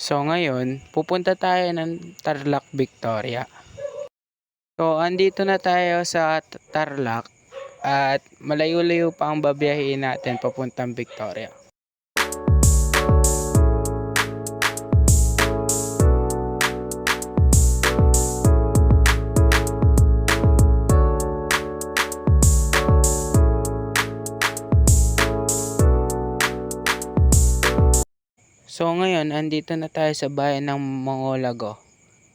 So ngayon, pupunta tayo ng Tarlac, Victoria. So andito na tayo sa Tarlac at malayo-layo pa ang babiyahin natin papuntang Victoria. So ngayon, andito na tayo sa bayan ng Mangolago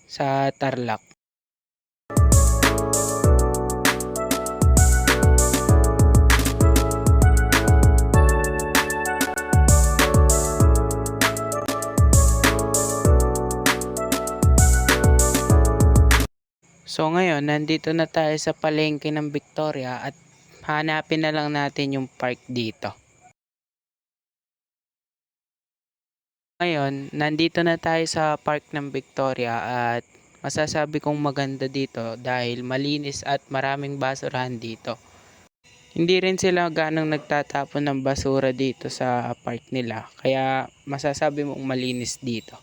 sa Tarlac. So ngayon, nandito na tayo sa palengke ng Victoria at hanapin na lang natin yung park dito. Ngayon, nandito na tayo sa park ng Victoria at masasabi kong maganda dito dahil malinis at maraming basurahan dito. Hindi rin sila ganong nagtatapon ng basura dito sa park nila, kaya masasabi mong malinis dito.